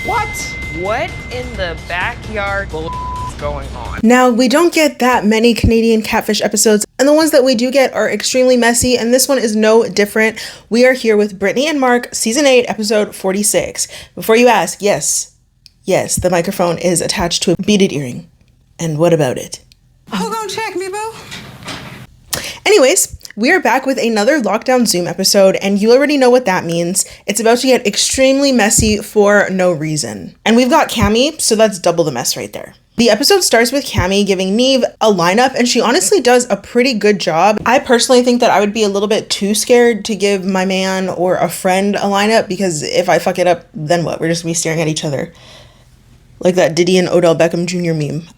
What? What in the backyard is going on? Now, we don't get that many Canadian Catfish episodes, and the ones that we do get are extremely messy, and this one is no different. We are here with Brittany and Mark, Season 8, Episode 46. Before you ask, yes, the microphone is attached to a beaded earring. And what about it? Who gonna check me, boo? Anyways, we are back with another Lockdown Zoom episode, and you already know what that means. It's about to get extremely messy for no reason. And we've got Kamie, so that's double the mess right there. The episode starts with Kamie giving Nev a lineup, and she honestly does a pretty good job. I personally think that I would be a little bit too scared to give my man or a friend a lineup, because if I fuck it up, then what? We're just gonna be staring at each other. Like that Diddy and Odell Beckham Jr. meme.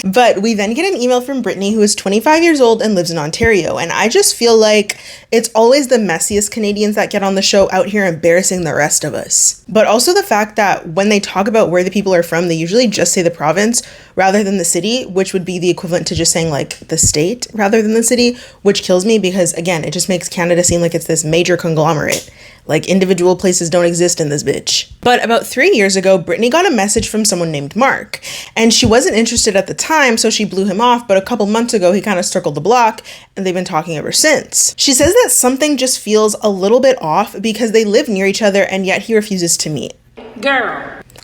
But we then get an email from Brittany, who is 25 years old and lives in Ontario. And I just feel like it's always the messiest Canadians that get on the show out here embarrassing the rest of us. But also the fact that when they talk about where the people are from, they usually just say the province rather than the city, which would be the equivalent to just saying like the state rather than the city, which kills me because, again, it just makes Canada seem like it's this major conglomerate. Like individual places don't exist in this bitch. But about 3 years ago, Brittany got a message from someone named Mark, and she wasn't interested at the time, so she blew him off, but a couple months ago, he kind of circled the block, and they've been talking ever since. She says that something just feels a little bit off because they live near each other, and yet he refuses to meet.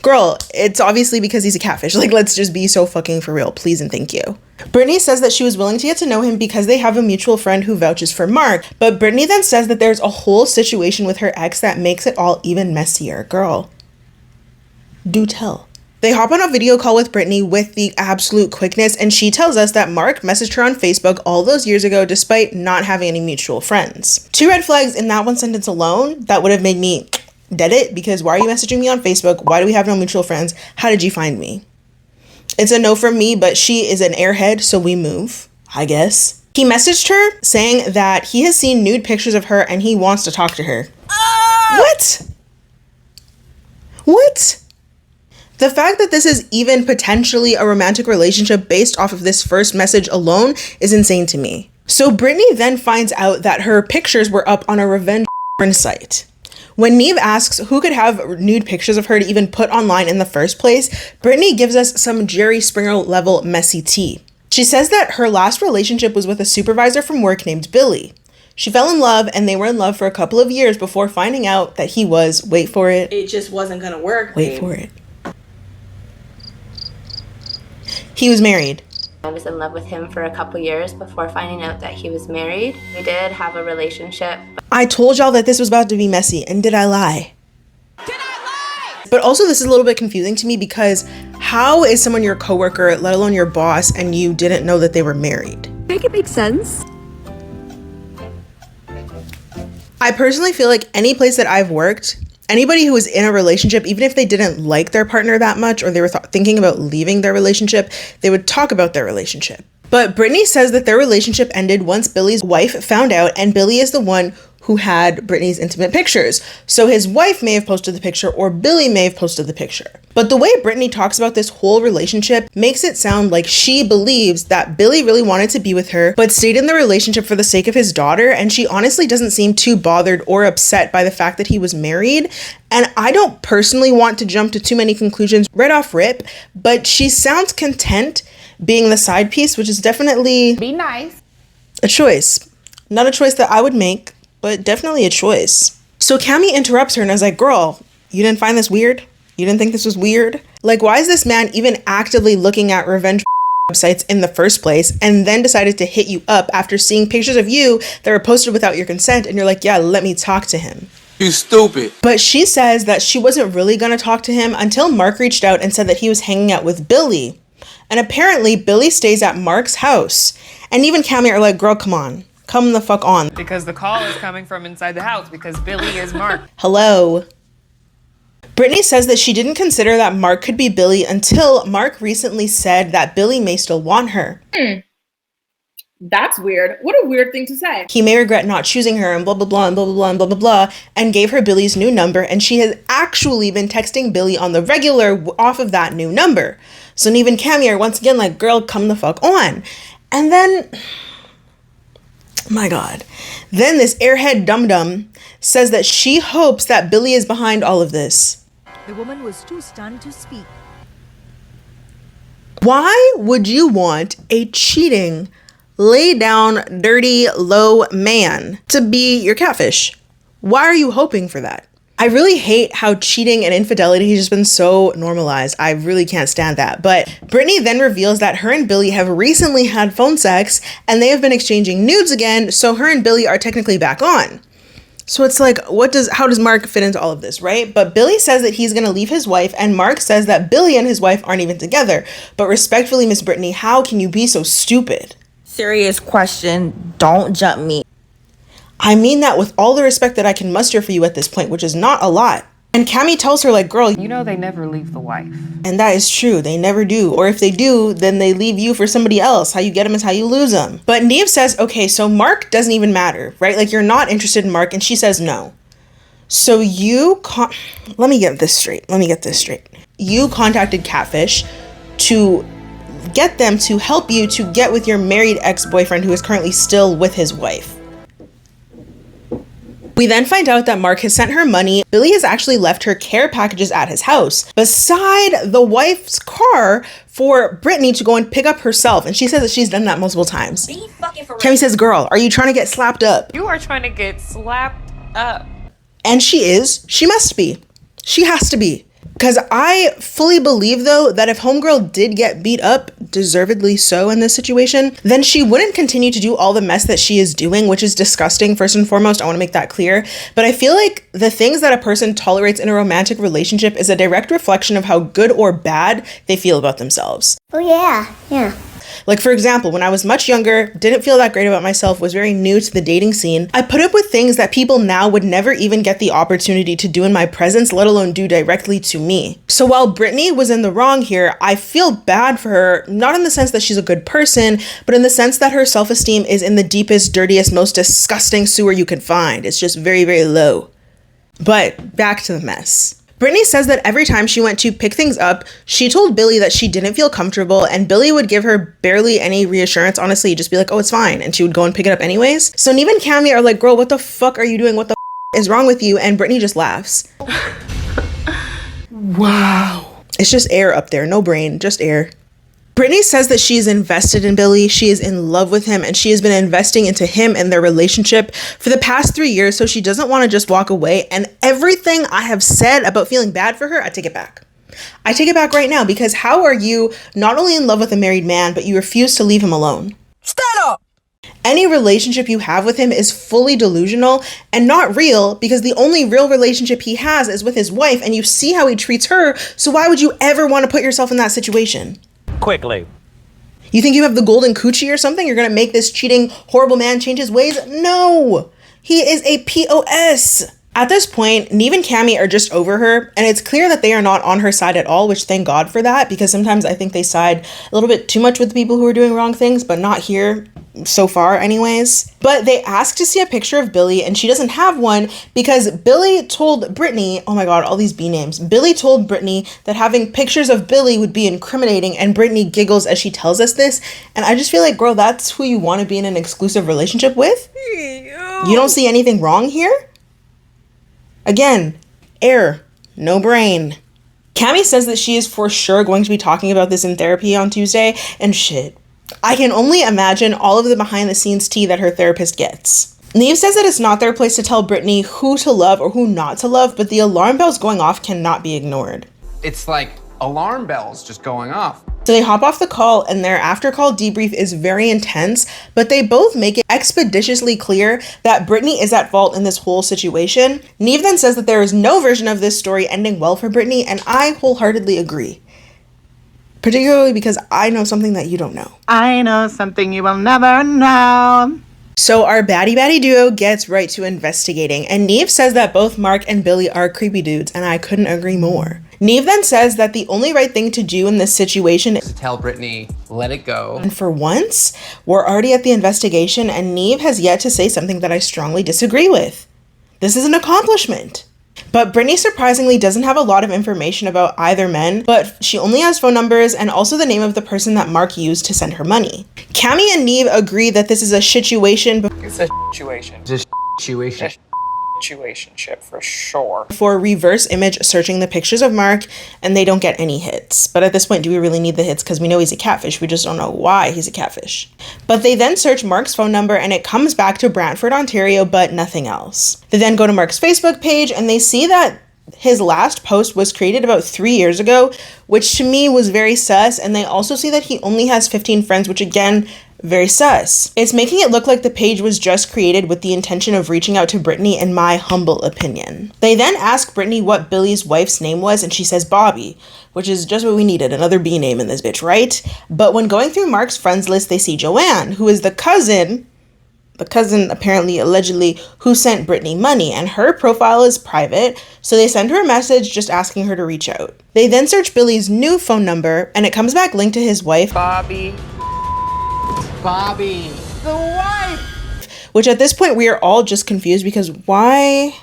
Girl, it's obviously because he's a catfish. Like, let's just be so fucking for real, please and thank you. Brittany says that she was willing to get to know him because they have a mutual friend who vouches for Mark, but Brittany then says that there's a whole situation with her ex that makes it all even messier. Girl, do tell. They hop on a video call with Brittany with the absolute quickness, and she tells us that Mark messaged her on Facebook all those years ago despite not having any mutual friends. 2 red flags in that one sentence alone that would have made me dead it, because why are you messaging me on Facebook? Why do we have no mutual friends? How did you find me? It's a no from me, but she is an airhead, so we move, I guess. He messaged her saying that he has seen nude pictures of her and he wants to talk to her. What? The fact that this is even potentially a romantic relationship based off of this first message alone is insane to me. So Brittany then finds out that her pictures were up on a revenge site. When Nev asks who could have nude pictures of her to even put online in the first place, Brittany gives us some Jerry Springer level messy tea. She says that her last relationship was with a supervisor from work named Billy. She fell in love and they were in love for a couple of years before finding out that he was, wait for it. It just wasn't gonna work. Wait for it. He was married. I was in love with him for a couple years before finding out that he was married. We did have a relationship. I told y'all that this was about to be messy, and did I lie? But also this is a little bit confusing to me because how is someone your coworker, let alone your boss, and you didn't know that they were married? Make it make sense. I personally feel like any place that I've worked, anybody who was in a relationship, even if they didn't like their partner that much or they were thinking about leaving their relationship, they would talk about their relationship. But Brittany says that their relationship ended once Billy's wife found out, and Billy is the one who had Brittany's intimate pictures. So his wife may have posted the picture or Billy may have posted the picture. But the way Brittany talks about this whole relationship makes it sound like she believes that Billy really wanted to be with her, but stayed in the relationship for the sake of his daughter, and she honestly doesn't seem too bothered or upset by the fact that he was married. And I don't personally want to jump to too many conclusions right off rip, but she sounds content being the side piece, which is definitely Be nice. a choice. Not a choice that I would make, but definitely a choice. So Kamie interrupts her and is like, girl, you didn't find this weird? You didn't think this was weird? Like, why is this man even actively looking at revenge websites in the first place and then decided to hit you up after seeing pictures of you that were posted without your consent, and you're like, yeah, let me talk to him? You stupid. But she says that she wasn't really gonna talk to him until Mark reached out and said that he was hanging out with Billy. And apparently Billy stays at Mark's house. And even Kamie are like, girl, come on. Come the fuck on. Because the call is coming from inside the house because Billy is Mark. Hello. Brittany says that she didn't consider that Mark could be Billy until Mark recently said that Billy may still want her. That's weird. What a weird thing to say. He may regret not choosing her and blah, blah, blah, and blah, blah, blah, and blah, blah, blah, and gave her Billy's new number, and she has actually been texting Billy on the regular off of that new number. So Nev and Kamie are once again like, girl, come the fuck on. And then, my God, then this airhead dum-dum says that she hopes that Billy is behind all of this. The woman was too stunned to speak. Why would you want a cheating, lay down, dirty, low man to be your catfish? Why are you hoping for that? I really hate how cheating and infidelity has just been so normalized. I really can't stand that. But Brittany then reveals that her and Billy have recently had phone sex and they have been exchanging nudes again, so her and Billy are technically back on. So it's like, how does Mark fit into all of this, right? But Billy says that he's gonna leave his wife, and Mark says that Billy and his wife aren't even together. But respectfully, Miss Brittany, how can you be so stupid? Serious question, don't jump me. I mean that with all the respect that I can muster for you at this point, which is not a lot. And Kamie tells her, like, girl, You know they never leave the wife. and that is true. They never do. Or if they do, then they leave you for somebody else. How you get them is how you lose them. But Nev says, okay, so Mark doesn't even matter, right? Like, you're not interested in Mark. And she says no. So let me get this straight. You contacted Catfish to get them to help you to get with your married ex-boyfriend who is currently still with his wife. We then find out that Mark has sent her money. Billy has actually left her care packages at his house beside the wife's car for Brittany to go and pick up herself. And she says that she's done that multiple times. Kamie says, girl, are you trying to get slapped up? You are trying to get slapped up. And she is. She must be. She has to be. Because I fully believe, though, that if homegirl did get beat up, deservedly so in this situation, then she wouldn't continue to do all the mess that she is doing, which is disgusting, first and foremost. I want to make that clear. But I feel like the things that a person tolerates in a romantic relationship is a direct reflection of how good or bad they feel about themselves. Oh, yeah. Like, for example, when I was much younger, didn't feel that great about myself, was very new to the dating scene, I put up with things that people now would never even get the opportunity to do in my presence, let alone do directly to me. So while Brittany was in the wrong here, I feel bad for her, not in the sense that she's a good person, but in the sense that her self-esteem is in the deepest, dirtiest, most disgusting sewer you can find. It's just very, very low. But back to the mess. Brittany says that every time she went to pick things up, she told Billy that she didn't feel comfortable, and Billy would give her barely any reassurance. Honestly, just be like, oh, it's fine. And she would go and pick it up anyways. So Nev and Kamie are like, girl, what the fuck are you doing? What the is wrong with you? And Brittany just laughs. Wow. It's just air up there. No brain, just air. Brittany says that she is invested in Billy, she is in love with him, and she has been investing into him and their relationship for the past 3 years, so she doesn't want to just walk away. And everything I have said about feeling bad for her, I take it back. I take it back right now, because how are you not only in love with a married man, but you refuse to leave him alone? Stand up! Any relationship you have with him is fully delusional and not real, because the only real relationship he has is with his wife, and you see how he treats her, so why would you ever want to put yourself in that situation? Quickly. You think you have the golden coochie or something? You're gonna make this cheating, horrible man change his ways? No! He is a POS! At this point, Nev and Kamie are just over her, and it's clear that they are not on her side at all, which thank God for that, because sometimes I think they side a little bit too much with the people who are doing wrong things, but not here, so far anyways. But they ask to see a picture of Billy, and she doesn't have one because Billy told Brittany, oh my God, all these B names. Billy told Brittany that having pictures of Billy would be incriminating, and Brittany giggles as she tells us this. And I just feel like, girl, that's who you want to be in an exclusive relationship with? You don't see anything wrong here? Again, air, no brain. Kamie says that she is for sure going to be talking about this in therapy on Tuesday, and shit, I can only imagine all of the behind the scenes tea that her therapist gets. Nev says that it's not their place to tell Brittany who to love or who not to love, but the alarm bells going off cannot be ignored. It's like alarm bells just going off. So they hop off the call, and their after call debrief is very intense, but they both make it expeditiously clear that Brittany is at fault in this whole situation. Nev then says that there is no version of this story ending well for Brittany, and I wholeheartedly agree. Particularly because I know something that you don't know. I know something you will never know. So our baddie duo gets right to investigating, and Nev says that both Mark and Billy are creepy dudes, and I couldn't agree more. Nev then says that the only right thing to do in this situation is To tell Brittany, let it go. and for once, we're already at the investigation, and Nev has yet to say something that I strongly disagree with. This is an accomplishment. But Brittany surprisingly doesn't have a lot of information about either men, but she only has phone numbers and also the name of the person that Mark used to send her money. Kamie and Nev agree that this is a situation. It's a situation. It's a situation. situationship for sure. For reverse image searching the pictures of Mark, and they don't get any hits. But at this point, do we really need the hits? Because we know he's a catfish. We just don't know why he's a catfish. But they then search Mark's phone number and it comes back to Brantford, Ontario, but nothing else. They then go to Mark's Facebook page and they see that his last post was created about 3 years ago, which to me was very sus. And they also see that he only has 15 friends, which again, very sus. It's making it look like the page was just created with the intention of reaching out to Brittany, in my humble opinion. They then ask Brittany what Billy's wife's name was, and she says Bobby, which is just what we needed, another B name in this bitch, right? But when going through Mark's friends list, they see Joanne, who is the cousin apparently, allegedly, who sent Brittany money, and her profile is private, so they send her a message just asking her to reach out. They then search Billy's new phone number, and it comes back linked to his wife, Bobby, the wife. which at this point we are all just confused because why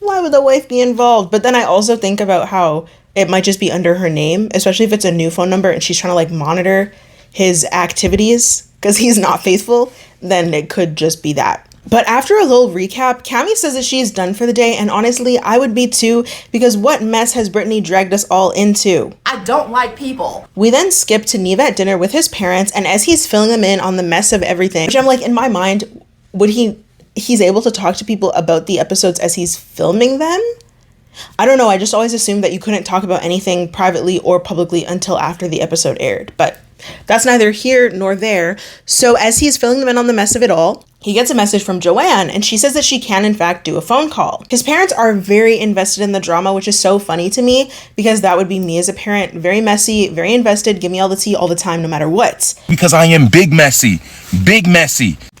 would the wife be involved? But then I also think about how it might just be under her name, especially if it's a new phone number and she's trying to like monitor his activities because he's not faithful, then it could just be that. But after a little recap, Kamie says that she's done for the day, and honestly, I would be too, because what mess has Brittany dragged us all into? I don't like people. We then skip to Nev at dinner with his parents, and as he's filling them in on the mess of everything, which I'm like, in my mind, he's able to talk to people about the episodes as he's filming them? I don't know, I just always assumed that you couldn't talk about anything privately or publicly until after the episode aired, but that's neither here nor there. So as he's filling them in on the mess of it all, he gets a message from Joanne, and she says that she can in fact do a phone call. His parents are very invested in the drama, which is so funny to me because that would be me as a parent. Very messy, very invested, give me all the tea all the time, no matter what. Because I am big messy.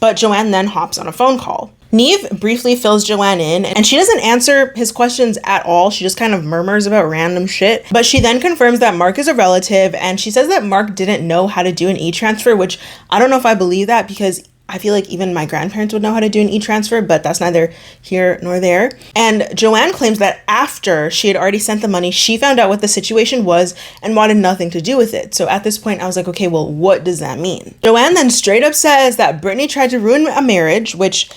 But Joanne then hops on a phone call. Nev briefly fills Joanne in, and she doesn't answer his questions at all. She just kind of murmurs about random shit. But she then confirms that Mark is a relative, and she says that Mark didn't know how to do an e-transfer, which I don't know if I believe that because I feel like even my grandparents would know how to do an e-transfer, but that's neither here nor there. And Joanne claims that after she had already sent the money, she found out what the situation was and wanted nothing to do with it. So at this point, I was like, okay, well, what does that mean? Joanne then straight up says that Brittany tried to ruin a marriage, which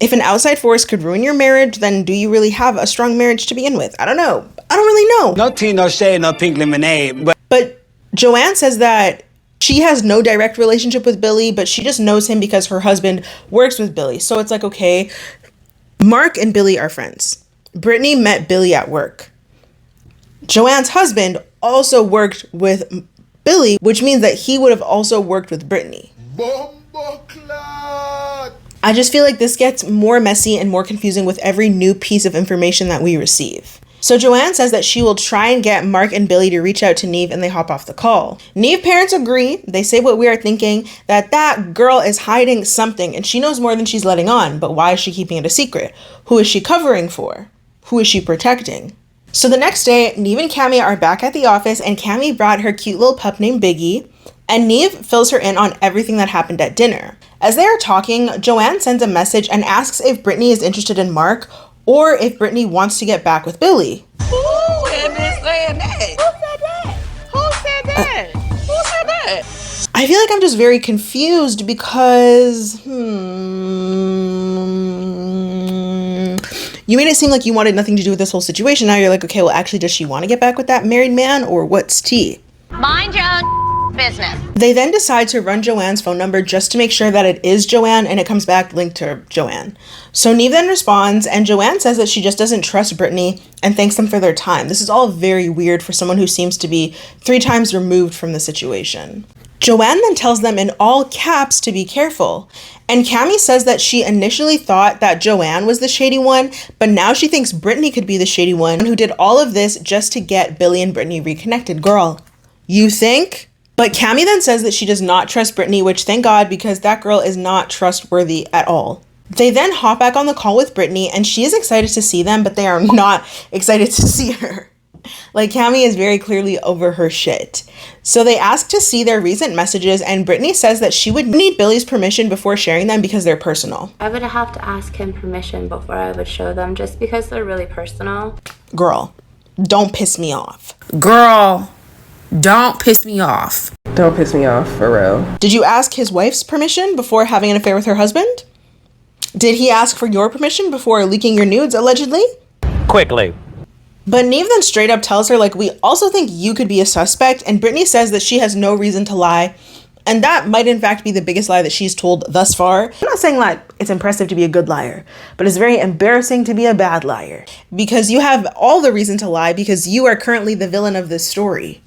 if an outside force could ruin your marriage, then do you really have a strong marriage to begin with? I don't know. I don't really know. No tea, no shade, no pink lemonade. But Joanne says that she has no direct relationship with Billy, but she just knows him because her husband works with Billy. So it's like, okay, Mark and Billy are friends. Brittany met Billy at work. Joanne's husband also worked with Billy, which means that he would have also worked with Brittany. I just feel like this gets more messy and more confusing with every new piece of information that we receive. So Joanne says that she will try and get Mark and Billy to reach out to Nev, and they hop off the call. Nev parents agree. They say what we are thinking, that girl is hiding something and she knows more than she's letting on. But why is she keeping it a secret? Who is she covering for? Who is she protecting? So the next day, Nev and Kamie are back at the office, and Kamie brought her cute little pup named Biggie, and Nev fills her in on everything that happened at dinner. As they are talking, Joanne sends a message and asks if Brittany is interested in Mark or if Brittany wants to get back with Billy. Who is saying that? Who said that? Who said that? Who said that? I feel like I'm just very confused because, you made it seem like you wanted nothing to do with this whole situation. Now you're like, okay, well, actually, does she want to get back with that married man, or what's tea? Mind your own business. They then decide to run Joanne's phone number just to make sure that it is Joanne, and it comes back linked to Joanne. So Nev then responds, and Joanne says that she just doesn't trust Brittany and thanks them for their time. This is all very weird for someone who seems to be 3 times removed from the situation. Joanne then tells them in all caps to be careful. And Kamie says that she initially thought that Joanne was the shady one, but now she thinks Brittany could be the shady one who did all of this just to get Billy and Brittany reconnected. Girl, you think? But Kamie then says that she does not trust Brittany, which thank God, because that girl is not trustworthy at all. They then hop back on the call with Brittany, and she is excited to see them, but they are not excited to see her. Like, Kamie is very clearly over her shit. So they ask to see their recent messages, and Brittany says that she would need Billy's permission before sharing them because they're personal. I would have to ask him permission before I would show them, just because they're really personal. Girl, don't piss me off. Girl, don't piss me off. Don't piss me off, for real. Did you ask his wife's permission before having an affair with her husband? Did he ask for your permission before leaking your nudes, allegedly? Quickly. But Nev then straight up tells her, like, we also think you could be a suspect, and Brittany says that she has no reason to lie, and that might in fact be the biggest lie that she's told thus far. I'm not saying like it's impressive to be a good liar, but it's very embarrassing to be a bad liar, because you have all the reason to lie because you are currently the villain of this story.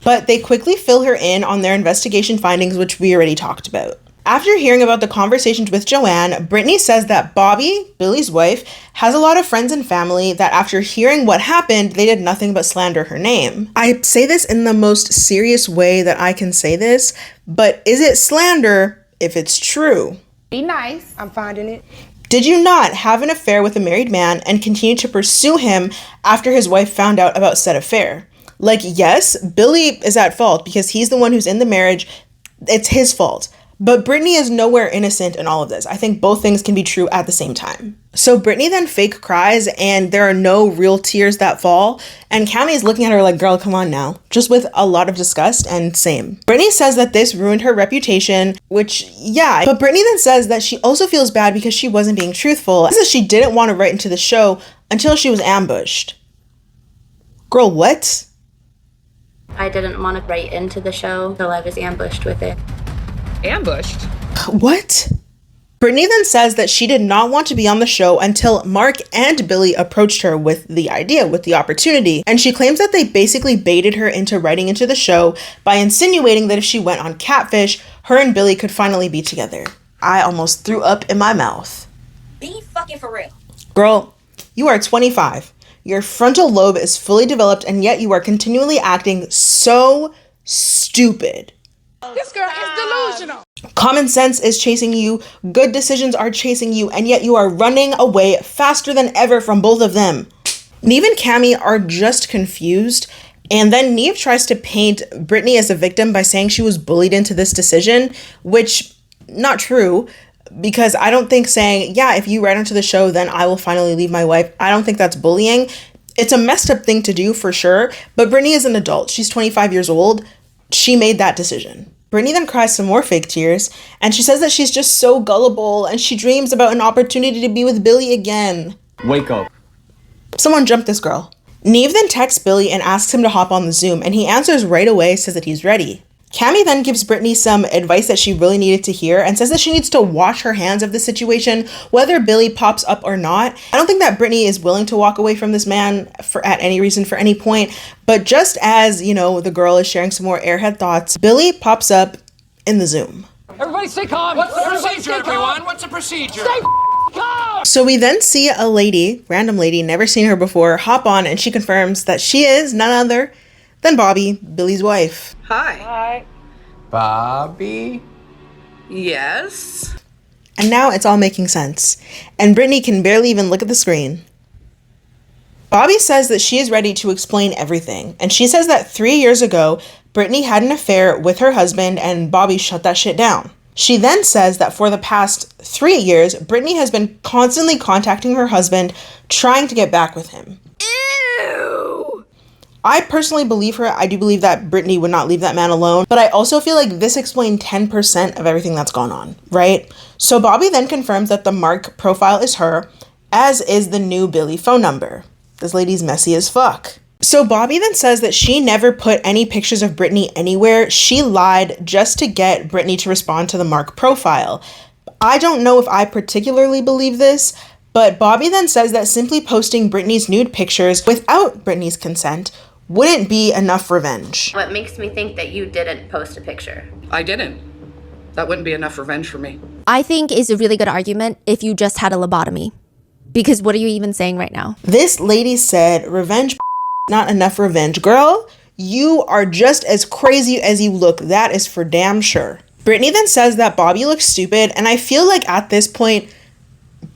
But they quickly fill her in on their investigation findings, which we already talked about. After hearing about the conversations with Joanne, Brittany says that Bobby, Billy's wife, has a lot of friends and family that after hearing what happened, they did nothing but slander her name. I say this in the most serious way that I can say this, but is it slander if it's true? Be nice. I'm finding it. Did you not have an affair with a married man and continue to pursue him after his wife found out about said affair? Like, yes, Billy is at fault because he's the one who's in the marriage. It's his fault. But Brittany is nowhere innocent in all of this. I think both things can be true at the same time. So Brittany then fake cries and there are no real tears that fall. And Kamie is looking at her like, girl, come on now. Just with a lot of disgust and same. Brittany says that this ruined her reputation, which, yeah. But Brittany then says that she also feels bad because she wasn't being truthful. She says she didn't want to write into the show until she was ambushed. Girl, what? I didn't want to write into the show until I was ambushed with it. Ambushed? What? Brittany then says that she did not want to be on the show until Mark and Billy approached her with the idea, with the opportunity. And she claims that they basically baited her into writing into the show by insinuating that if she went on Catfish, her and Billy could finally be together. I almost threw up in my mouth. Be fucking for real. Girl, you are 25. Your frontal lobe is fully developed and yet you are continually acting so stupid. This girl is delusional. Common sense is chasing you, good decisions are chasing you, and yet you are running away faster than ever from both of them. Nev and Kamie are just confused, and then Nev tries to paint Brittany as a victim by saying she was bullied into this decision, which, not true, because I don't think saying, yeah, if you write onto the show, then I will finally leave my wife, I don't think that's bullying. It's a messed up thing to do for sure, but Brittany is an adult. She's 25 years old. She made that decision. Brittany then cries some more fake tears, and she says that she's just so gullible, and she dreams about an opportunity to be with Billy again. Wake up. Someone jump this girl. Nev then texts Billy and asks him to hop on the Zoom, and he answers right away, says that he's ready. Kamie then gives Brittany some advice that she really needed to hear and says that she needs to wash her hands of the situation, whether Billy pops up or not. I don't think that Brittany is willing to walk away from this man at any reason, for any point. But just as, you know, the girl is sharing some more airhead thoughts, Billy pops up in the Zoom. Everybody stay calm. What's the procedure, everyone? What's the procedure? Stay calm. So we then see a lady, random lady, never seen her before, hop on and she confirms that she is none other than Bobby, Billy's wife. Hi. Hi. Bobby? Yes. And now it's all making sense. And Brittany can barely even look at the screen. Bobby says that she is ready to explain everything. And she says that 3 years ago, Brittany had an affair with her husband and Bobby shut that shit down. She then says that for the past 3 years, Brittany has been constantly contacting her husband, trying to get back with him. Ew. I personally believe her. I do believe that Brittany would not leave that man alone, but I also feel like this explained 10% of everything that's gone on, right? So Bobby then confirms that the Mark profile is her, as is the new Billy phone number. This lady's messy as fuck. So Bobby then says that she never put any pictures of Brittany anywhere. She lied just to get Brittany to respond to the Mark profile. I don't know if I particularly believe this, but Bobby then says that simply posting Brittany's nude pictures without Brittany's consent wouldn't be enough revenge. What makes me think that you didn't post a picture? I didn't. That wouldn't be enough revenge for me. I think is a really good argument if you just had a lobotomy. Because what are you even saying right now? This lady said, revenge, not enough revenge. Girl, you are just as crazy as you look. That is for damn sure. Brittany then says that Bobby looks stupid, and I feel like at this point,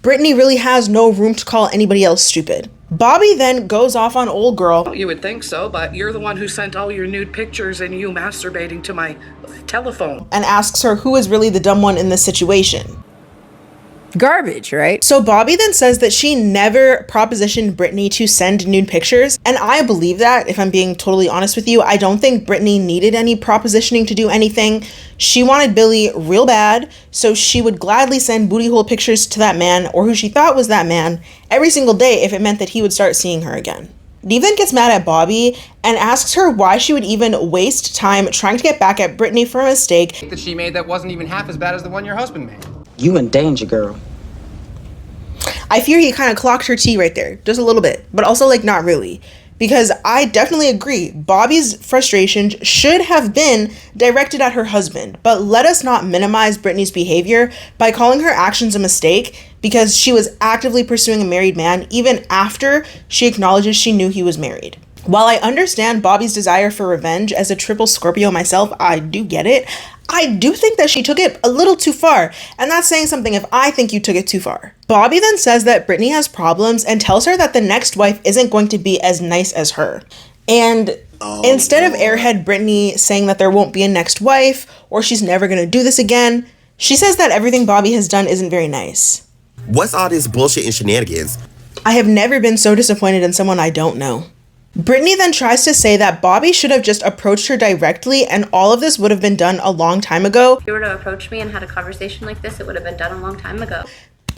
Brittany really has no room to call anybody else stupid. Bobby then goes off on old girl. You would think so, but you're the one who sent all your nude pictures and you masturbating to my telephone. And asks her who is really the dumb one in this situation. Garbage, right? So Bobby then says that she never propositioned Brittany to send nude pictures, and I believe that, if I'm being totally honest with you. I don't think Brittany needed any propositioning to do anything. She wanted Billy real bad, so she would gladly send booty hole pictures to that man, or who she thought was that man, every single day if it meant that he would start seeing her again. Nev then gets mad at Bobby and asks her why she would even waste time trying to get back at Brittany for a mistake that she made that wasn't even half as bad as the one your husband made. You in danger, girl. I fear he kind of clocked her tea right there, just a little bit, but also like not really. Because I definitely agree, Bobby's frustrations should have been directed at her husband, but let us not minimize Brittany's behavior by calling her actions a mistake because she was actively pursuing a married man even after she acknowledges she knew he was married. While I understand Bobby's desire for revenge, as a triple Scorpio myself, I do get it. I do think that she took it a little too far, and that's saying something if I think you took it too far. Bobby then says that Brittany has problems and tells her that the next wife isn't going to be as nice as her. And instead of airhead Brittany saying that there won't be a next wife or she's never going to do this again, she says that everything Bobby has done isn't very nice. What's all this bullshit and shenanigans? I have never been so disappointed in someone I don't know. Brittany then tries to say that Bobby should have just approached her directly and all of this would have been done a long time ago. If you were to approach me and had a conversation like this, it would have been done a long time ago.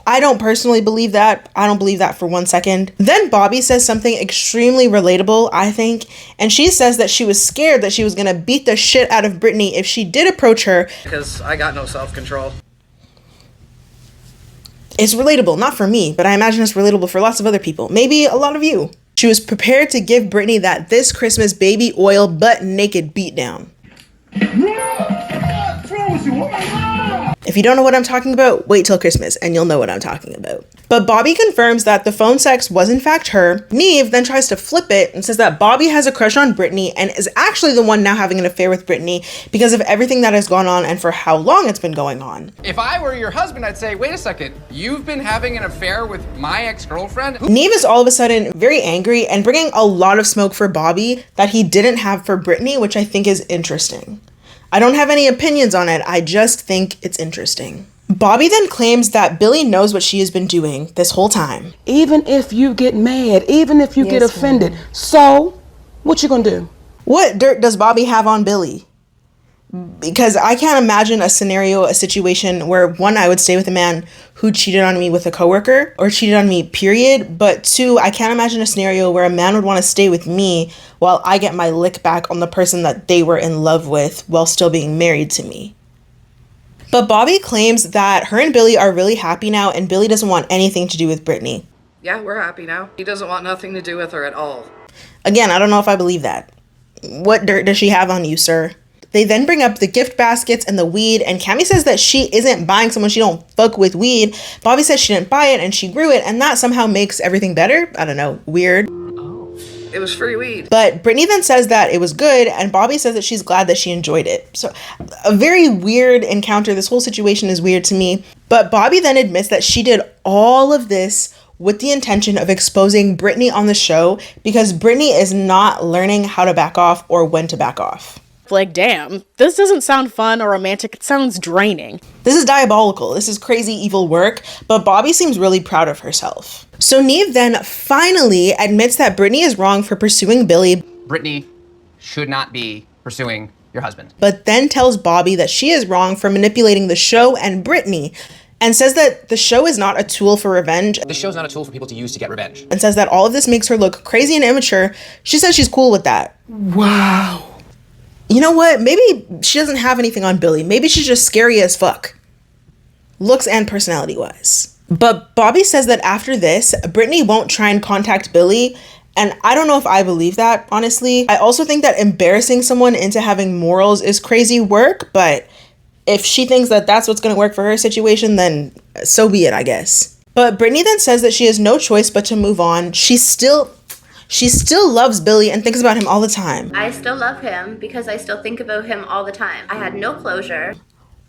I don't personally believe that. I don't believe that for 1 second. Then Bobby says something extremely relatable, I think, and she says that she was scared that she was gonna beat the shit out of Brittany if she did approach her. Because I got no self-control. It's relatable, not for me, but I imagine it's relatable for lots of other people. Maybe a lot of you. She was prepared to give Brittany that this Christmas baby oil butt naked beatdown. If you don't know what I'm talking about, wait till Christmas and you'll know what I'm talking about. But Bobby confirms that the phone sex was in fact her. Nev then tries to flip it and says that Bobby has a crush on Brittany and is actually the one now having an affair with Brittany because of everything that has gone on and for how long it's been going on. If I were your husband, I'd say, wait a second, you've been having an affair with my ex-girlfriend? Nev is all of a sudden very angry and bringing a lot of smoke for Bobby that he didn't have for Brittany, which I think is interesting. I don't have any opinions on it, I just think it's interesting. Bobby then claims that Billy knows what she has been doing this whole time. Even if you get mad, even if you get offended, so what you gonna do? What dirt does Bobby have on Billy? Because I can't imagine a scenario, a situation where, one, I would stay with a man who cheated on me with a coworker or cheated on me, period. But two, I can't imagine a scenario where a man would want to stay with me while I get my lick back on the person that they were in love with while still being married to me. But Bobby claims that her and Billy are really happy now and Billy doesn't want anything to do with Brittany. Yeah, we're happy now. He doesn't want nothing to do with her at all. Again, I don't know if I believe that. What dirt does she have on you, sir? They then bring up the gift baskets and the weed, and Kamie says that she isn't buying someone she don't fuck with weed. Bobby says she didn't buy it and she grew it, and that somehow makes everything better. I don't know, weird. It was free weed. But Brittany then says that it was good, and Bobby says that she's glad that she enjoyed it. So a very weird encounter. This whole situation is weird to me. But Bobby then admits that she did all of this with the intention of exposing Brittany on the show because Brittany is not learning how to back off or when to back off. Like, damn, this doesn't sound fun or romantic. It sounds draining. This is diabolical. This is crazy, evil work, but Bobby seems really proud of herself. So Nev then finally admits that Brittany is wrong for pursuing Billy. Brittany should not be pursuing your husband. But then tells Bobby that she is wrong for manipulating the show and Brittany, and says that the show is not a tool for revenge. The show's not a tool for people to use to get revenge. And says that all of this makes her look crazy and immature. She says she's cool with that. Wow. You know what? Maybe she doesn't have anything on Billy. Maybe she's just scary as fuck. Looks and personality wise. But Bobby says that after this, Brittany won't try and contact Billy. And I don't know if I believe that, honestly. I also think that embarrassing someone into having morals is crazy work. But if she thinks that that's what's going to work for her situation, then so be it, I guess. But Brittany then says that she has no choice but to move on. She still loves Billy and thinks about him all the time. I still love him because I still think about him all the time. I had no closure.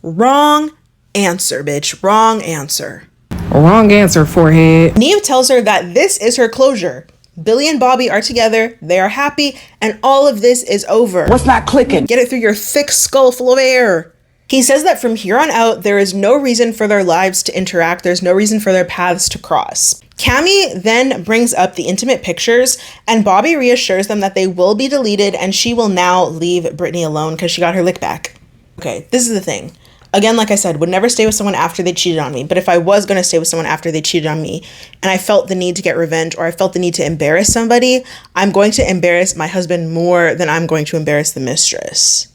Wrong answer, bitch. Wrong answer. Wrong answer, forehead. Nev tells her that this is her closure. Billy and Bobby are together, they are happy, and all of this is over. What's not clicking? Get it through your thick skull full of air. He says that from here on out, there is no reason for their lives to interact. There's no reason for their paths to cross. Kamie then brings up the intimate pictures, and Bobby reassures them that they will be deleted and she will now leave Brittany alone because she got her lick back. Okay, this is the thing. Again, like I said, would never stay with someone after they cheated on me. But if I was going to stay with someone after they cheated on me and I felt the need to get revenge or I felt the need to embarrass somebody, I'm going to embarrass my husband more than I'm going to embarrass the mistress.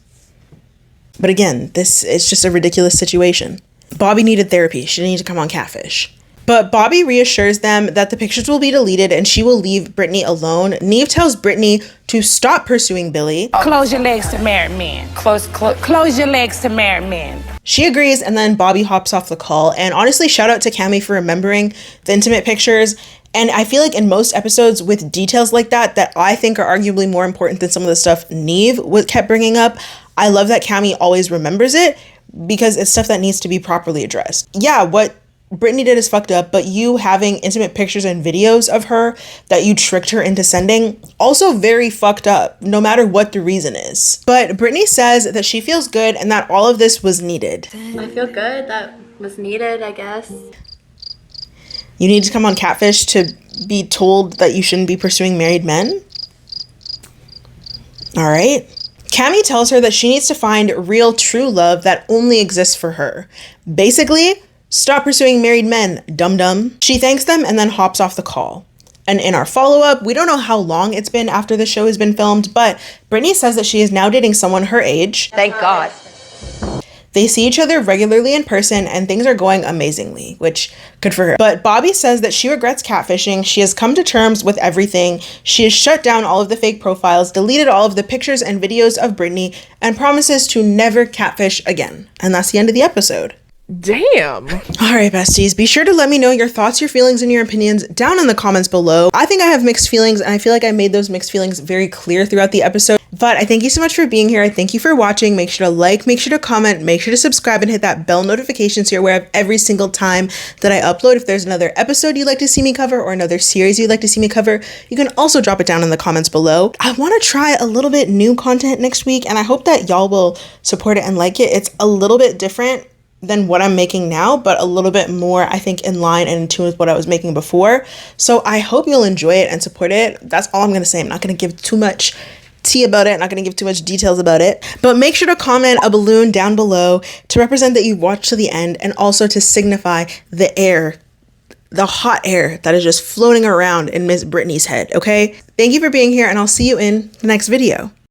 But again, this is just a ridiculous situation. Bobby needed therapy. She didn't need to come on Catfish. But Bobby reassures them that the pictures will be deleted and she will leave Brittany alone. Nev tells Brittany to stop pursuing Billy. Close your legs to married men. Close your legs to married men. She agrees, and then Bobby hops off the call. And honestly, shout out to Kamie for remembering the intimate pictures. And I feel like in most episodes with details like that I think are arguably more important than some of the stuff Nev kept bringing up, I love that Kamie always remembers it because it's stuff that needs to be properly addressed. Yeah, what Brittany did is fucked up, but you having intimate pictures and videos of her that you tricked her into sending, also very fucked up, no matter what the reason is. But Brittany says that she feels good and that all of this was needed. I feel good. That was needed, I guess. You need to come on Catfish to be told that you shouldn't be pursuing married men? All right. Kamie tells her that she needs to find real true love that only exists for her. Basically, stop pursuing married men, dum-dum. She thanks them and then hops off the call. And in our follow-up, we don't know how long it's been after the show has been filmed, but Brittany says that she is now dating someone her age. Thank God. They see each other regularly in person and things are going amazingly, which good for her. But Bobby says that she regrets catfishing. She has come to terms with everything. She has shut down all of the fake profiles, deleted all of the pictures and videos of Brittany, and promises to never catfish again. And that's the end of the episode. Damn. All right, besties, be sure to let me know your thoughts, your feelings, and your opinions down in the comments below. I think I have mixed feelings, and I feel like I made those mixed feelings very clear throughout the episode. But I thank you so much for being here. I thank you for watching. Make sure to like, make sure to comment, make sure to subscribe, and hit that bell notification so you're aware of every single time that I upload. If there's another episode you'd like to see me cover or another series you'd like to see me cover, you can also drop it down in the comments below. I want to try a little bit new content next week, and I hope that y'all will support it and like it. It's a little bit different than what I'm making now, but a little bit more, I think, in line and in tune with what I was making before. So I hope you'll enjoy it and support it. That's all I'm going to say. I'm not going to give too much tea about it. I'm not going to give too much details about it. But make sure to comment a balloon down below to represent that you watched to the end and also to signify the air, the hot air that is just floating around in Miss Brittany's head, okay? Thank you for being here, and I'll see you in the next video.